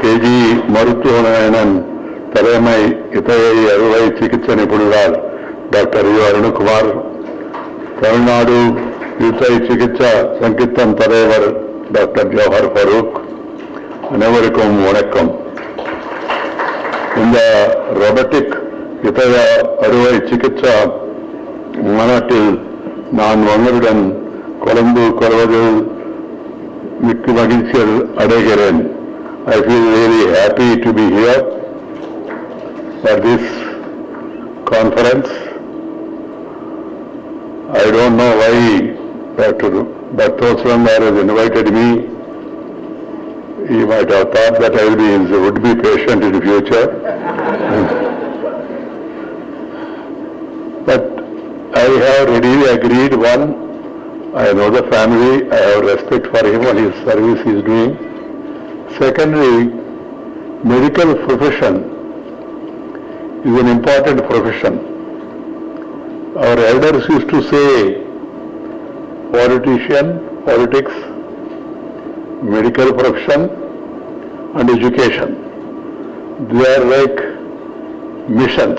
KG மருத்துவமனையின் தலைமை இதய அறுவை சிகிச்சை நிபுணர் டாக்டர் அருணகுமார், தமிழ்நாடு இதய சிகிச்சா சங்கத்தின் தலைவர் டாக்டர் ஜவஹர் ஃபரூக், அனைவருக்கும் வணக்கம். இந்த ரோபோட்டிக் இதய அறுவை சிகிச்சா மாநாட்டில் நான் உங்களுடன் கலந்து கொள்வதில் மிக்க மகிழ்ச்சி அடைகிறேன். I feel really happy to be here for this conference. I don't know why Dr. Adithanar has invited me. He might have thought that I will be his would-be patient in the future. But I have readily agreed. One, I know the family, I have respect for him and his service he is doing. Secondly, medical profession is an important profession. Our elders used to say, politics, medical profession and education, they are like mission,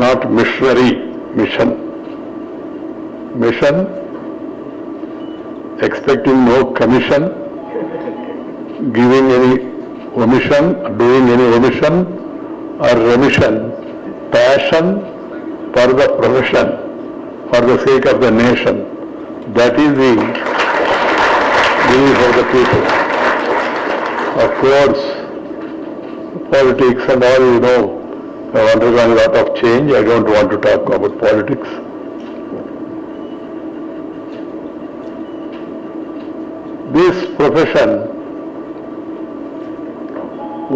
not missionary mission. Mission, expecting no commission, giving any omission, doing any omission or remission, passion for the profession, for the sake of the nation. That is the belief of the people. Of course, politics and all, have undergone a lot of change. I don't want to talk about politics. This profession,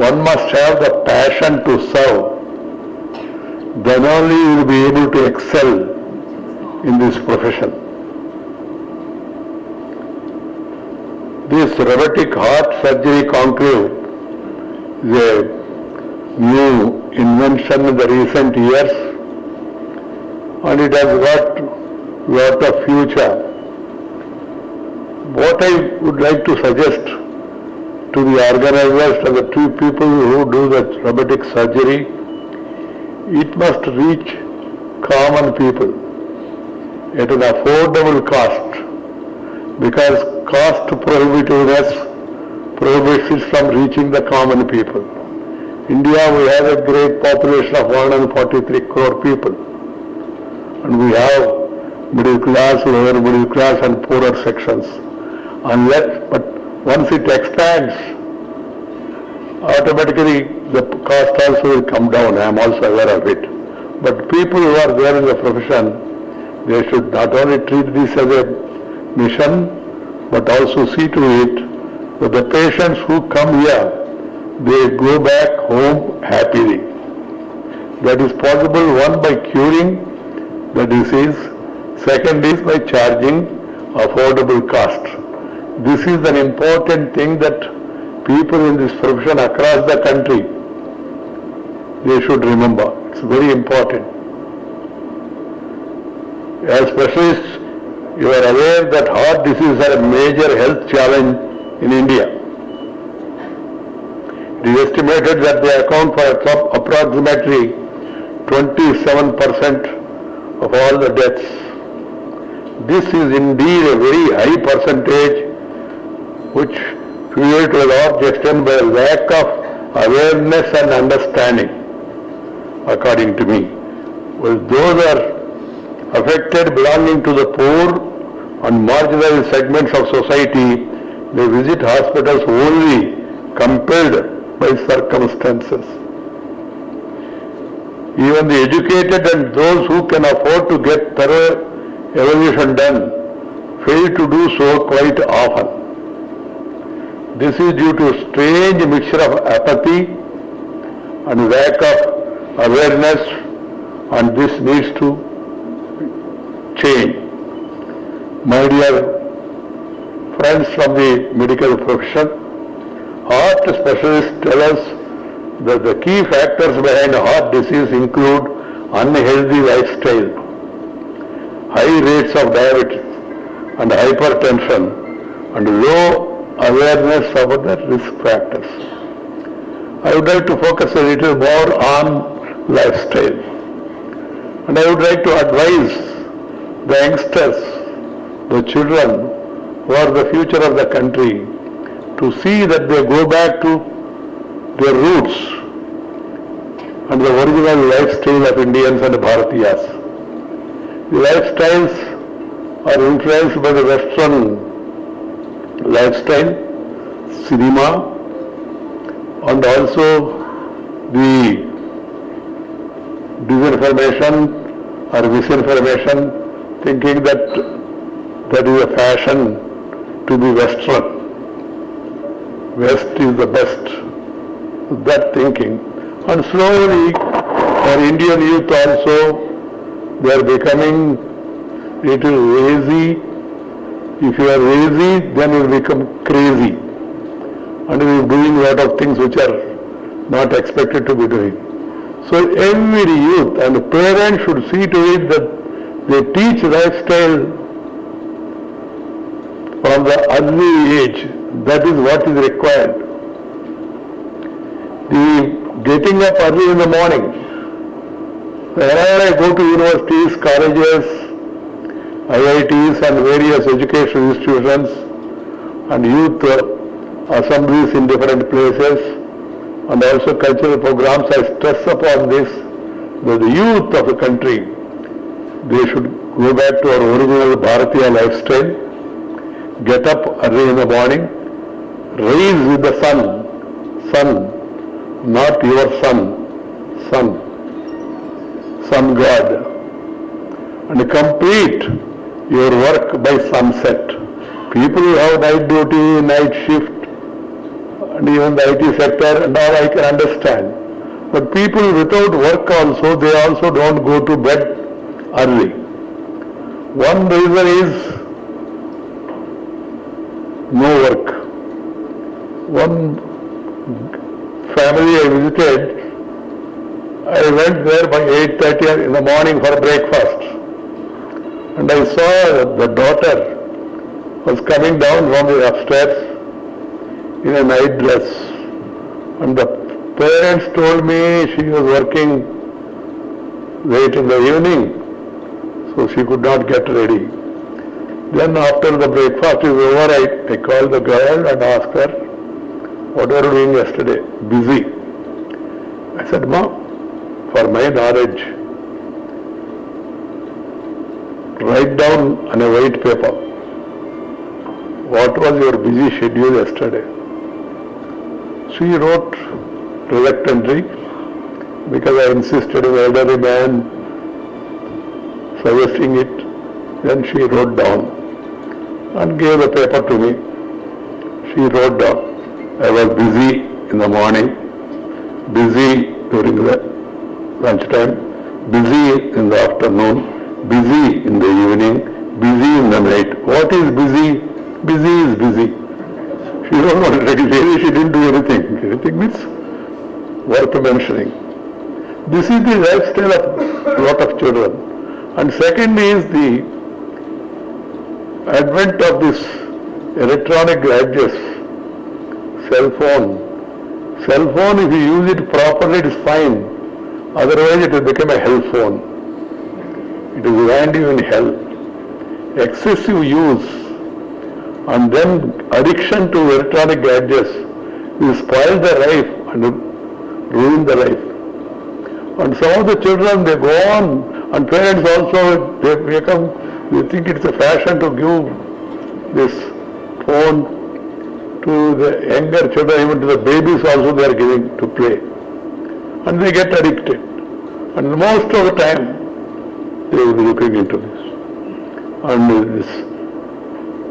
one must have the passion to serve. Then only you will be able to excel in this profession. This robotic heart surgery conclave is a new invention in the recent years, and it has got lot of future. What I would like to suggest to the organizers and the two people who do the robotic surgery, it must reach common people at an affordable cost, because cost prohibitiveness prohibits it from reaching the common people. India, we have a great population of 143 crore people, and we have middle class, lower middle class and poorer sections. But once it expands, automatically the cost also will come down. I am also aware of it. But people who are there in the profession, they should not only treat this as a mission, but also see to it that the patients who come here, they go back home happily. That is possible, one, by curing the disease. Second is by charging affordable cost. This is an important thing that people in this profession across the country, they should remember. It's very important. As specialists, you are aware that heart disease is a major health challenge in India. It is estimated that they account for approximately 27% of all the deaths. This is indeed a very high percentage, which fueled to a large extent by a lack of awareness and understanding, according to me. Well, those are affected belonging to the poor and marginalized segments of society, they visit hospitals only compelled by circumstances. Even the educated and those who can afford to get thorough evaluation done fail to do so quite often. This is due to strange mixture of apathy and lack of awareness, and this needs to change. My dear friends from the medical profession, heart specialists tell us that the key factors behind heart disease include unhealthy lifestyle, high rates of diabetes and hypertension, and low awareness about the risk factors. I would like to focus a little more on lifestyle. And I would like to advise the youngsters, the children who are the future of the country, to see that they go back to their roots and the original lifestyle of Indians and Bharatiyas. The lifestyles are influenced by the Western lifestyle, cinema, and also the disinformation or misinformation, thinking that that is a fashion to be Western. West is the best. That thinking. And slowly our Indian youth also, they are becoming little lazy. If you are lazy, then you become crazy. And you are doing a lot of things which are not expected to be doing. So every youth and parents should see to it that they teach lifestyle from the early age. That is what is required. The getting up early in the morning. Whenever I go to universities, colleges, IITs and various educational institutions and youth assemblies in different places and also cultural programs, I stress upon this, that the youth of the country, they should go back to our original Bharatiya lifestyle, get up early in the morning, rise with the sun, not your sun God, and complete your work by sunset. People who have night duty, night shift, and even the IT sector and all I can understand. But people without work also, they also don't go to bed early. One reason is no work. One family I visited, I went there by 8:30 in the morning for breakfast. And I saw the daughter was coming down from the upstairs in a night dress. And the parents told me she was working late in the evening, so she could not get ready. Then after the breakfast is over, I called the girl and asked her, what were you doing yesterday? Busy. I said, Mom, for my knowledge, write down on a white paper, what was your busy schedule yesterday? She wrote reluctantly, because I insisted on the elderly man suggesting it. Then she wrote down and gave the paper to me. She wrote down, I was busy in the morning, busy during the lunchtime, busy in the afternoon, busy in the evening, busy in the night. What is busy? Busy is busy. She don't know, really she didn't do anything. Anything means worth mentioning. This is the lifestyle of a lot of children. And second is the advent of this electronic gadgets, cell phone. Cell phone, if you use it properly, it is fine. Otherwise, it will become a hell phone. It will land you in hell. Excessive use and then addiction to electronic gadgets will spoil the life and ruin the life. And some of the children, they go on, and parents also, they think it's a fashion to give this phone to the younger children, even to the babies also they are giving to play. And they get addicted. And most of the time, they will be looking into this. And this,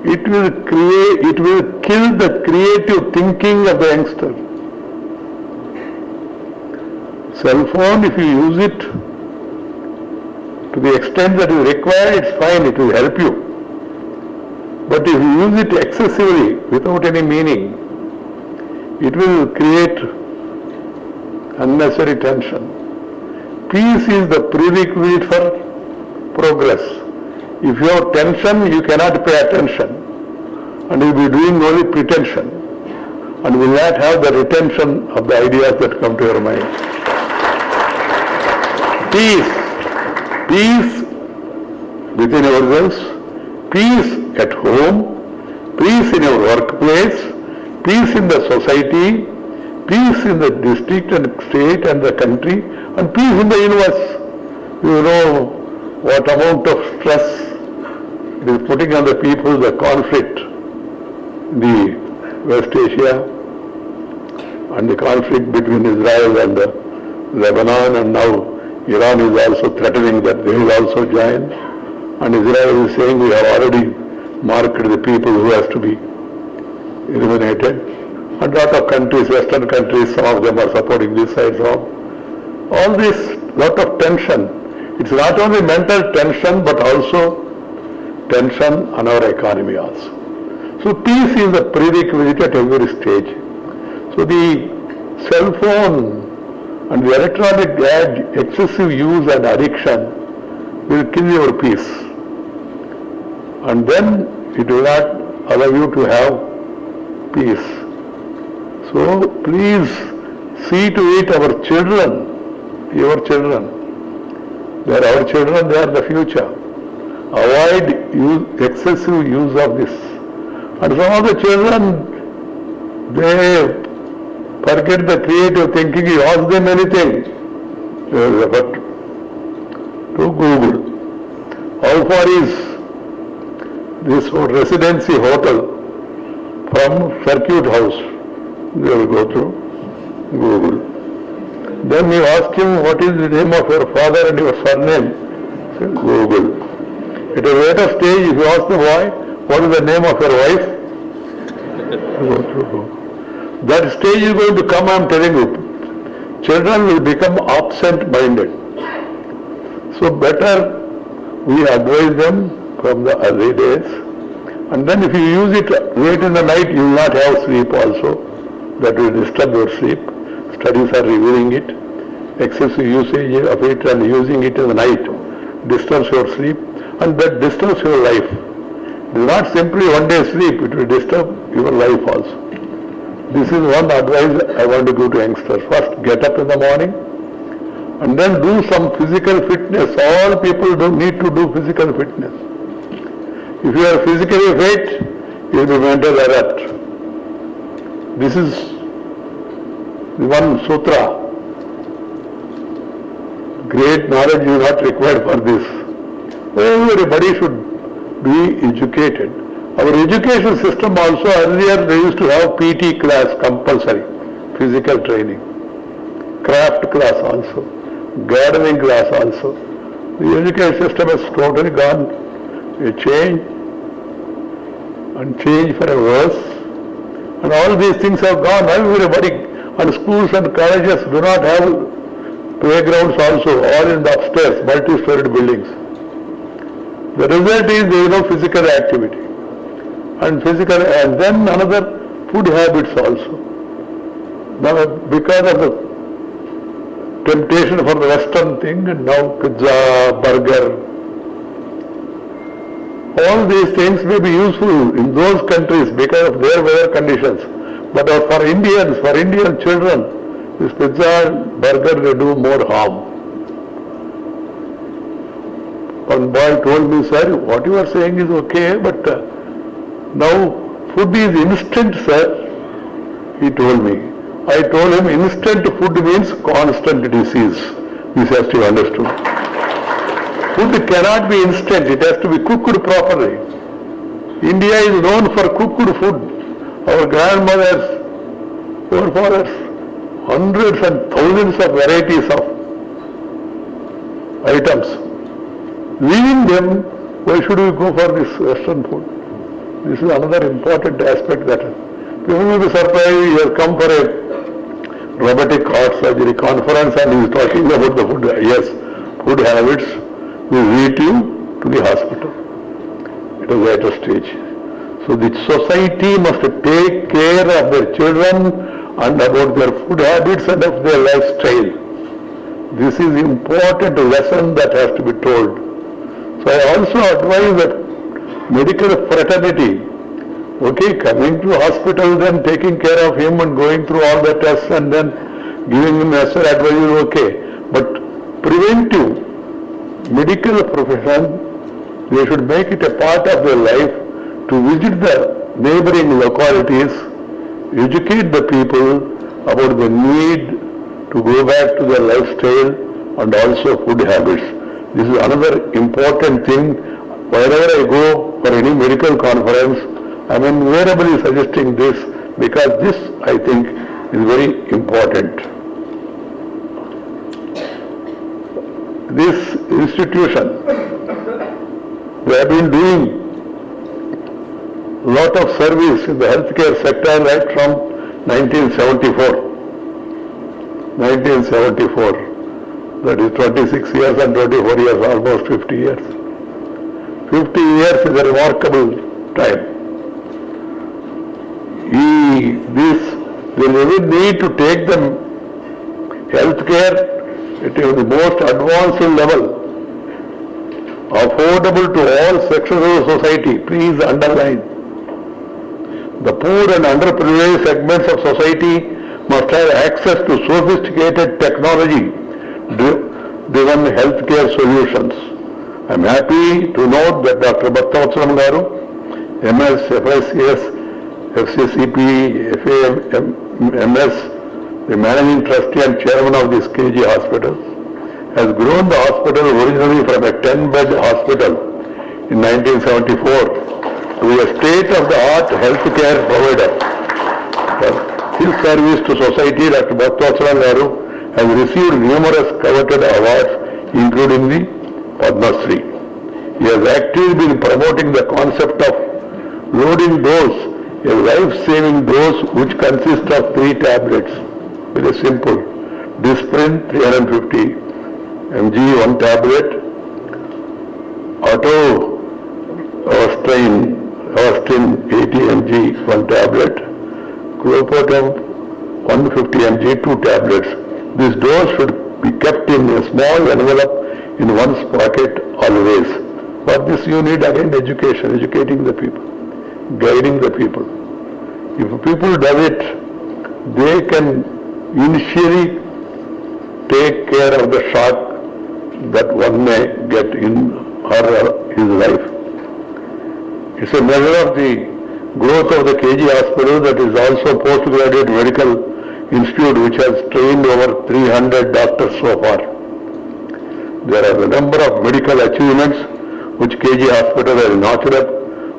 it will kill the creative thinking of the youngster. Cell phone, if you use it to the extent that is required, it's fine, it will help you. But if you use it excessively, without any meaning, it will create unnecessary tension. Peace is the prerequisite for progress. If you have tension, you cannot pay attention. and he will be doing only pretension and will not have the retention of the ideas that come to your mind. Peace. Peace within yourselves, peace at home, peace in your workplace, peace in the society, peace in the district and state and the country, and peace in the universe. You know what amount of stress it is putting on the people, the conflict in the West Asia and the conflict between Israel and Lebanon, and now Iran is also threatening that they will also join, and Israel is saying we have already marked the people who has to be eliminated, and lot of countries, Western countries, some of them are supporting this side. All this lot of tension. It's not only mental tension but also tension on our economy also. So peace is a prerequisite at every stage. So the cell phone and the electronic gadget, excessive use and addiction will kill your peace. And then it will not allow you to have peace. So please see to it our children, your children. They are our children, they are the future. Avoid excessive use of this. And some of the children, they forget the creative thinking. You ask them anything, they will refer to Google. How far is this residency hotel from Circuit House? They will go through Google. Then you ask him what is the name of your father and your surname. Say Google. At a later stage, if you ask the boy, what is the name of your wife? Go through Google. That stage is going to come, I am telling you. Children will become absent-minded. So better we advise them from the early days. And then if you use it late in the night, you will not have sleep also. That will disturb your sleep. Studies are revealing it. Excessive usage of it and using it in the night disturbs your sleep, and that disturbs your life. It is not simply one day sleep, it will disturb your life also. This is one advice I want to give to youngsters. First, get up in the morning and then do some physical fitness. All people need to do physical fitness. If you are physically fit, you will be mentally alert. This is the one sutra. Great knowledge is not required for this. Everybody should be educated. Our education system also, earlier they used to have PT class compulsory, physical training, craft class also, gardening class also. The education system has totally gone a change and change for a worse. And all these things have gone. Everybody, and schools and colleges do not have playgrounds also, all in the upstairs, multi-storied buildings. The result is there is no physical activity. And then another food habits also. Now because of the temptation for the Western thing, and now pizza, burger, all these things may be useful in those countries because of their weather conditions. But for Indians, for Indian children, this pizza and burger, they do more harm. One boy told me, sir, what you are saying is okay, but now food is instant, sir. He told me. I told him instant food means constant disease. This has to be understood. Food cannot be instant, it has to be cooked properly. India is known for cooked food. Our grandmothers, forefathers, hundreds and thousands of varieties of items. Leaving them, why should we go for this Western food? This is another important aspect that people will be surprised. He has come for a robotic heart surgery conference and he is talking about the food. Yes, food habits will lead you to the hospital at a later stage. So the society must take care of their children and about their food habits and of their lifestyle. This is important lesson that has to be told. So I also advise that medical fraternity Okay, coming to hospital, then taking care of him and going through all the tests and then giving him necessary advice is okay. But preventive medical profession, they should make it a part of their life to visit the neighboring localities, educate the people about the need to go back to their lifestyle and also food habits. This is another important thing. Wherever I go for any medical conference, I am invariably suggesting this because this, I think, is very important. This institution, we have been doing a lot of service in the healthcare sector right from 1974. 1974. That is 26 years and 24 years, almost 50 years. 50 years is a remarkable time. There is a need to take the healthcare at the most advanced level, affordable to all sections of society. Please underline. The poor and underprivileged segments of society must have access to sophisticated technology-driven healthcare solutions. I am happy to note that Dr. Bhattavatsala Garu, MS, FICS, FCCP, FAMS, the managing trustee and chairman of this KG hospital, has grown the hospital originally from a 10-bed hospital in 1974 to a state-of-the-art healthcare provider. For his service to society, Dr. Bhattavatsala Garu has received numerous coveted awards, including the Padma Shri. He has actively been promoting the concept of loading dose, a life-saving dose which consists of 3 tablets. Very simple. Disprin 350 mg 1 tablet, Austin 80 mg 1 tablet, Clopotum 150 mg 2 tablets. This dose should be kept in a small envelope in one's pocket always. For this you need again education, educating the people, guiding the people. If people do it, they can initially take care of the shock that one may get in her or his life. It's a measure of the growth of the KG hospital that is also postgraduate medical institute which has trained over 300 doctors so far. There are a number of medical achievements which KG hospital has notched up,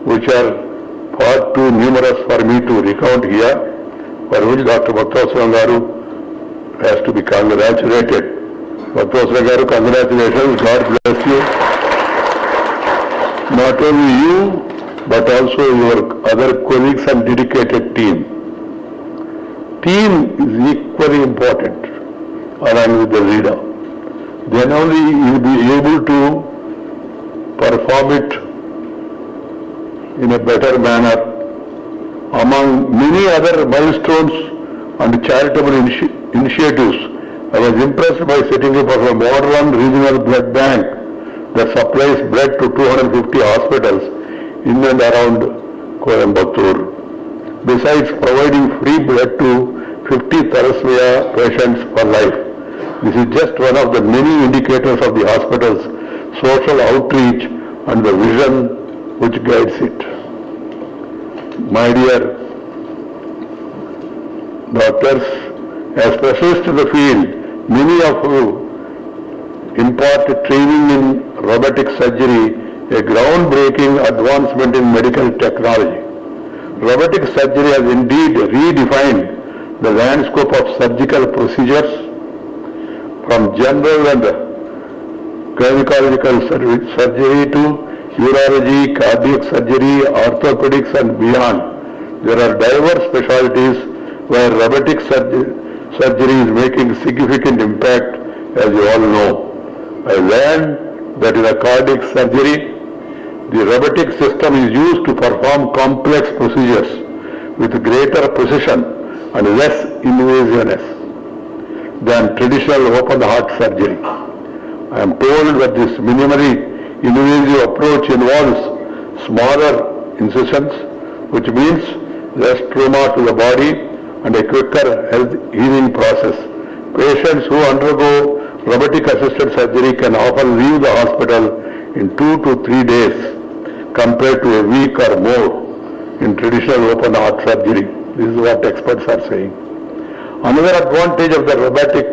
which are far too numerous for me to recount here, for which Dr. Bhattavatsala Garu has to be congratulated. Bhattavatsala Garu, congratulations, God bless you. Not only you, but also your other colleagues and dedicated team. Team is equally important along with the leader. Then only you will be able to perform it in a better manner. Among many other milestones and charitable initiatives, I was impressed by setting up of a modern regional blood bank that supplies blood to 250 hospitals in and around Coimbatore. Besides providing free blood to 50 thalassemia patients for life. This is just one of the many indicators of the hospital's social outreach and the vision which guides it. My dear doctors, as specialists in the field, many of you impart training in robotic surgery, a groundbreaking advancement in medical technology. Robotic surgery has indeed redefined the landscape of surgical procedures from general and gynecological surgery to urology, cardiac surgery, orthopedics and beyond. There are diverse specialties where robotic surgery is making significant impact, as you all know. I learned that in a cardiac surgery, the robotic system is used to perform complex procedures with greater precision and less invasiveness than traditional open heart surgery. I am told that this minimally invasive approach involves smaller incisions, which means less trauma to the body and a quicker health healing process. Patients who undergo robotic-assisted surgery can often leave the hospital in 2 to 3 days compared to a week or more in traditional open heart surgery. This is what experts are saying. Another advantage of the robotic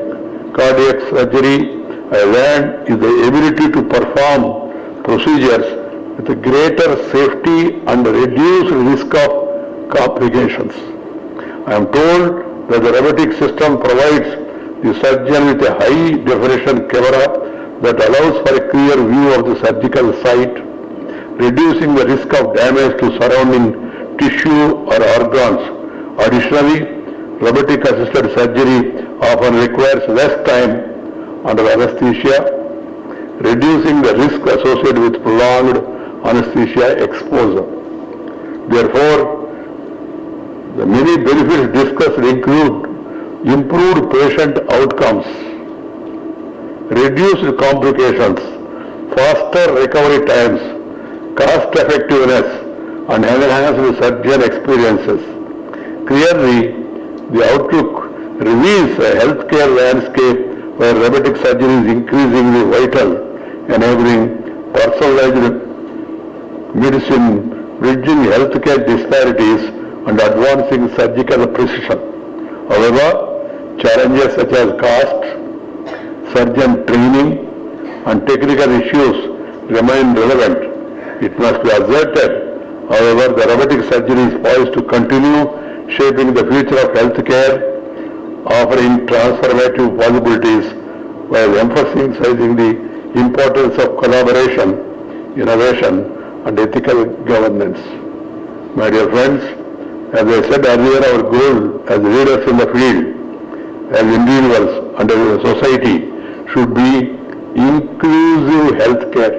cardiac surgery I learned is the ability to perform procedures with a greater safety and reduced risk of complications. I am told that the robotic system provides the surgeon with a high definition camera that allows for a clear view of the surgical site, reducing the risk of damage to surrounding tissue or organs. Additionally, robotic assisted surgery often requires less time under anesthesia, reducing the risk associated with prolonged anesthesia exposure. Therefore, the many benefits discussed include improved patient outcomes, reduced complications, faster recovery times, cost effectiveness, and enhanced surgeon experiences. Clearly, the outlook reveals a healthcare landscape where robotic surgery is increasingly vital, enabling personalized medicine, bridging healthcare disparities, and advancing surgical precision. However, challenges such as cost, surgeon training, and technical issues remain relevant. It must be asserted, however, the robotic surgery is poised to continue shaping the future of healthcare, offering transformative possibilities while emphasizing the importance of collaboration, innovation, and ethical governance. My dear friends, as I said earlier, our goal as leaders in the field, as individuals and as a society, should be inclusive healthcare.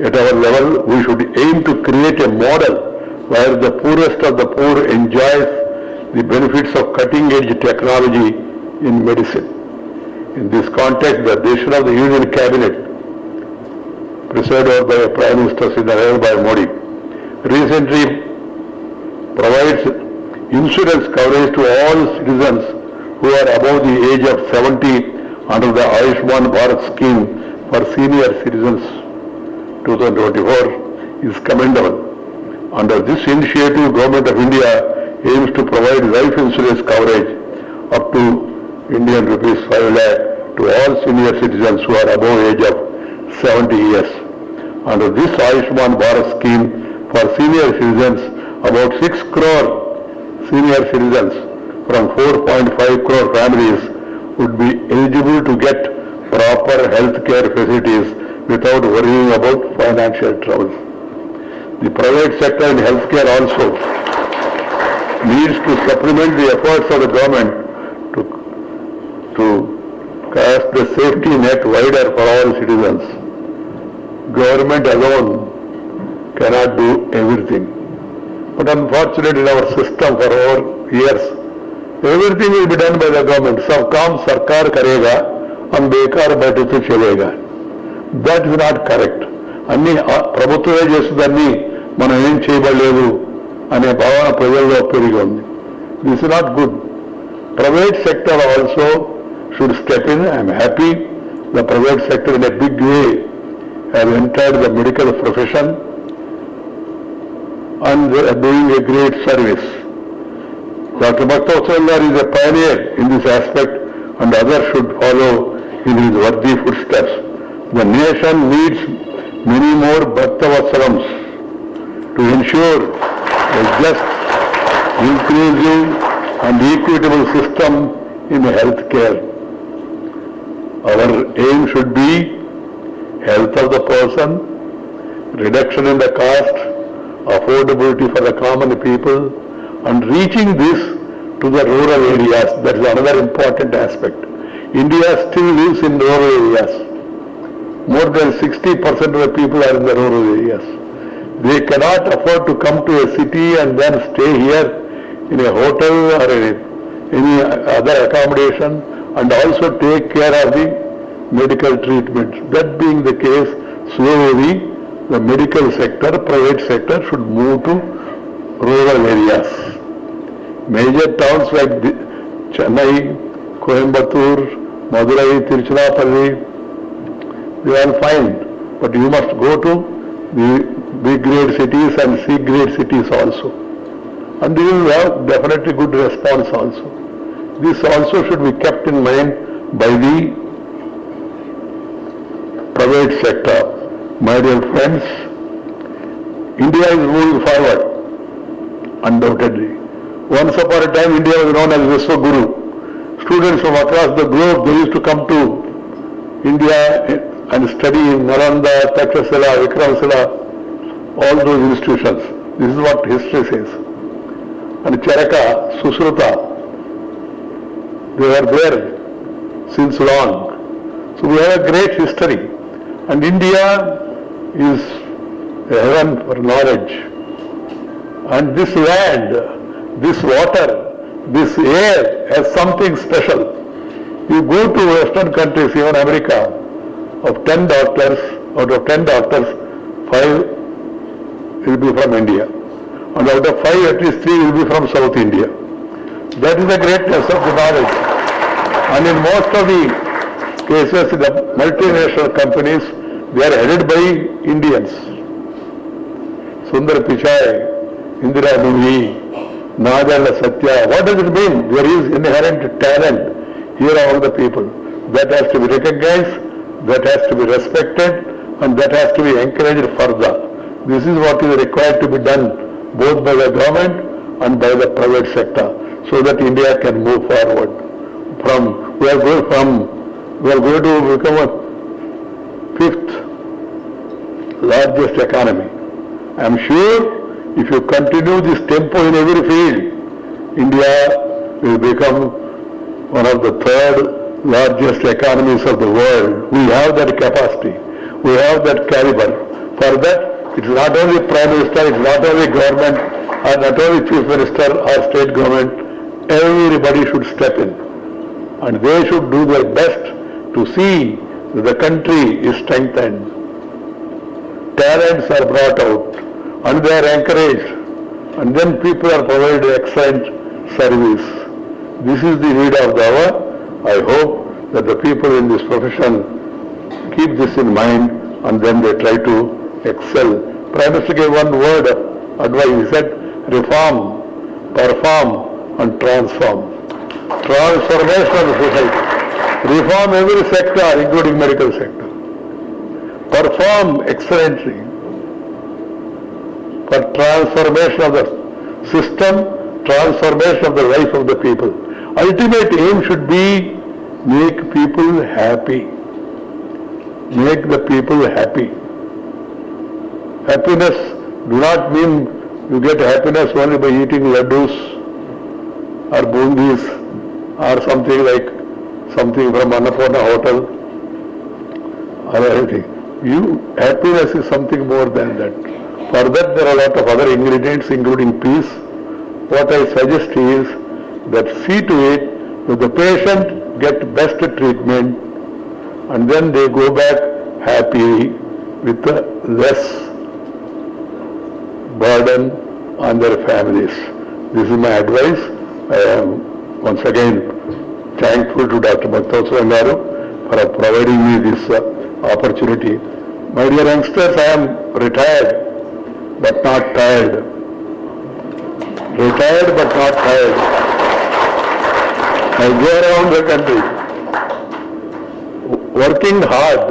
At our level, we should aim to create a model where the poorest of the poor enjoys the benefits of cutting-edge technology in medicine. In this context, the decision of the Union Cabinet, presided over by Prime Minister Sri Narendra Modi, recently provides insurance coverage to all citizens who are above the age of 70 under the Ayushman Bharat scheme for senior citizens 2024 is commendable. Under this initiative, Government of India aims to provide life insurance coverage up to Indian rupees 5 lakh to all senior citizens who are above age of 70 years. Under this Ayushman Bharat scheme for senior citizens, about 6 crore senior citizens from 4.5 crore families would be eligible to get proper health care facilities without worrying about financial trouble. The private sector in healthcare also needs to supplement the efforts of the government to cast the safety net wider for all citizens. Government alone cannot do everything. But unfortunately in our system for over years, everything will be done by the government. Sab kaam sarkar karega, hum bekar baithe to chalega. That is not correct. అన్ని ప్రభుత్వమే చేస్తుందని మనం ఏం చేయబడలేదు అనే భావన ప్రజల్లో పెరిగి ఉంది. This is not good. Private sector also should step in. I'm happy the private sector in a big way have entered the medical profession and they are doing a great service. Dr. Bhaktavatsal is a pioneer in this aspect and others should follow in his worthy footsteps. The nation needs many more Bhaktavassalams to ensure a just, inclusive and equitable system in healthcare. Our aim should be health of the person, reduction in the cost, affordability for the common people, and reaching this to the rural areas. That is another important aspect. India still lives in rural areas. More than 60% of the people are in the rural areas. They cannot afford to come to a city and then stay here in a hotel or any other accommodation and also take care of the medical treatment. That being the case, slowly the medical sector, private sector should move to rural areas. Major towns like Chennai, Coimbatore, Madurai, Tiruchirappalli, they are fine. But you must go to the B grade cities and C grade cities also. And you will have definitely good response also. This also should be kept in mind by the private sector. My dear friends, India is moving forward, undoubtedly. Once upon a time, India was known as Vishwaguru. Students from across the globe, they used to come to India and study in Nalanda, Takshashila, Vikramshila, all those institutions. This is what history says. And Charaka, Susruta, they were there since long. So we have a great history. And India is a heaven for knowledge. And this land, this water, this air has something special. You go to Western countries, even America, out of 10 doctors, 5 will be from India. And out of 5, at least 3 will be from South India. That is the greatness of the knowledge. And in most of the cases, the multinational companies, they are headed by Indians. Sundar Pichai, Indira Nungi, Nadella Satya. What does it mean? There is inherent talent here among the people. That has to be recognized, that has to be respected, and that has to be encouraged further. This is what is required to be done both by the government and by the private sector, so that India can move forward. We are going to become a 5th largest economy. I am sure if you continue this tempo in every field, India will become one of the 3rd largest economies of the world. We have that capacity. We have that caliber. For that, it's not only Prime Minister, it's not only government, or not only Chief Minister or state government. Everybody should step in. And they should do their best to see that the country is strengthened. Talents are brought out and they are encouraged. And then people are provided excellent service. This is the need of the hour. I hope that the people in this profession keep this in mind and then they try to excel. Prime Minister gave one word of advice. He said, reform, perform and transform. Transformation of the society. Reform every sector, including medical sector. Perform excellently for transformation of the system, transformation of the life of the people. Ultimate aim should be make people happy. Make the people happy. Happiness do not mean you get happiness only by eating laddus or bundis or something from Annapurna Hotel or anything. Happiness is something more than that. For that there are a lot of other ingredients including peace. What I suggest is that see to it that the patient get best treatment and then they go back happy with less burden on their families. This is my advice. I am once again thankful to Dr. Adithanar Garu for providing me this opportunity. My dear youngsters, I am retired but not tired. Retired but not tired. I go around the country working hard,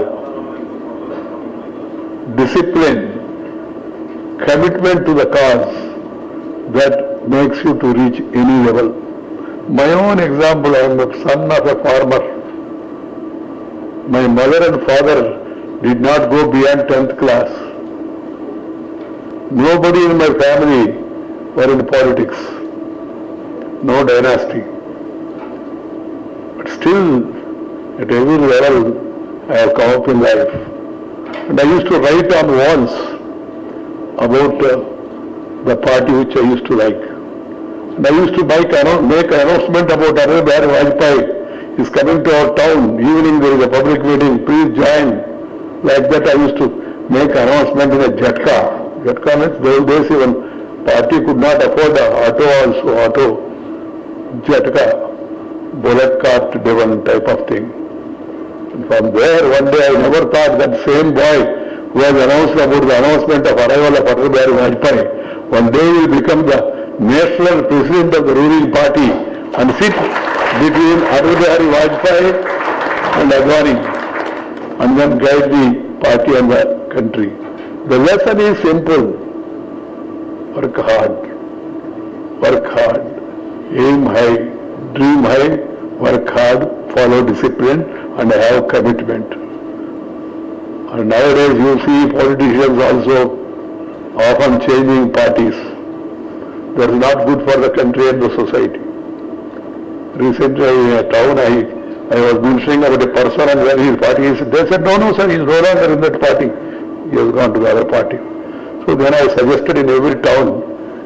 discipline, commitment to the cause that makes you to reach any level. My own example, I am the son of a farmer. My mother and father did not go beyond 10th class. Nobody in my family were in politics. No dynasty. But still, at every level, I have come up in life. And I used to write on walls about the party which I used to like. And I used to make an announcement about Atal Bihari Vajpayee is coming to our town. Evening there is a public meeting, please join. Like that I used to make announcement in a Jatka. Jatka means those days even party could not afford auto, Jatka, bullock cart driven type of thing. And from there, one day I never thought that same boy who has announced about the announcement of arrival of Atal Bihari Vajpayee, one day will become the national president of the ruling party and sit between Atal Bihari Vajpayee and Advani and then guide the party and the country. The lesson is simple. Work hard, aim high, dream high, work hard, follow discipline and have commitment. And nowadays you see politicians also often changing parties. That is not good for the country and the society. Recently in a town I was mentioning about a person and where his party is. They said, no sir, he is no longer in that party. He has gone to the other party. So then I suggested in every town,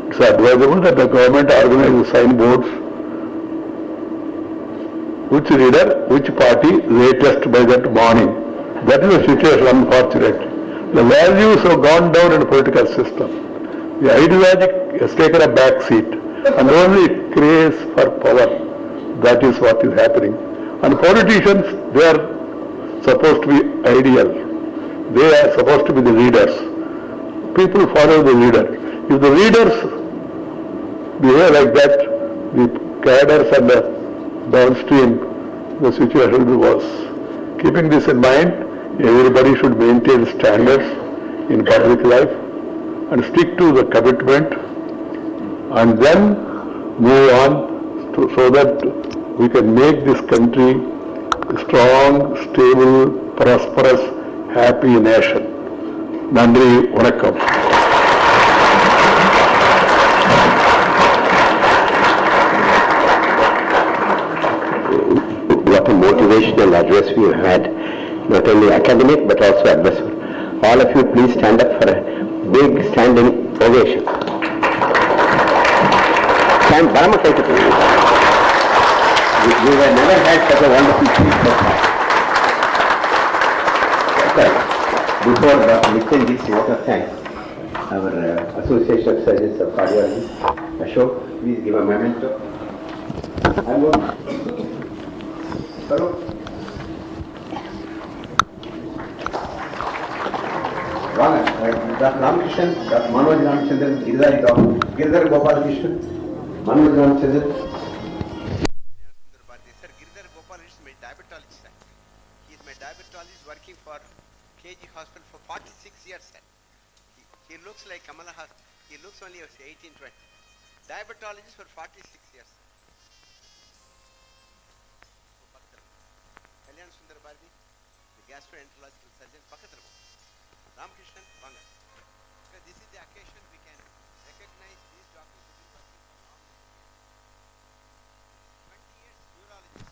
it's advisable that the government organizes signboards, which leader, which party latest by that morning. That is the situation, unfortunately. The values have gone down in the political system. The ideology has taken a back seat and only craze for power. That is what is happening. And politicians, they are supposed to be ideal. They are supposed to be the leaders. People follow the leader. If the leaders behave like that, the cadres and the downstream, the situation will be worse. Keeping this in mind, everybody should maintain standards in public life and stick to the commitment and then move on so that we can make this country a strong, stable, prosperous, happy nation. Nandri, vanakkam. What a motivational address we have had, not only academic but also adversarial. All of you please stand up for a big standing ovation. Stand, we have never had such a wonderful speech. Before listening this vote of thanks, our Association of Surgeons of Cardiology, Ashok, please give a memento. Hello. Dr. Ramakrishnan, Dr. Manoj Ramachandran, Giridhar Gopalakrishnan, Manoj Ramachandran. Sir, Giridhar Gopalakrishnan is my diabetologist, sir. He is my diabetologist working for KG Hospital for 46 years, sir. He looks like Kamala Has. He looks only 18, 20. Diabetologist for 46 years. Kalyan Sundar Bharati, the gastroenterological surgeon, Pakathram. Ramakrishnan, Vanga. Because this is the occasion we can recognize these doctors who have been working for long. 20 years urologist.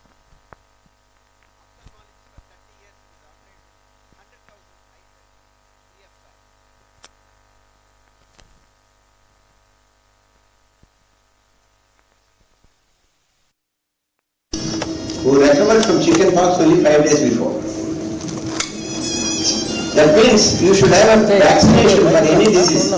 Ophthalmologist for 30 years with operated 100,000 eye tests free of charge. Who recovered from chicken pox only 5 days before. That means you should have a vaccination for any disease.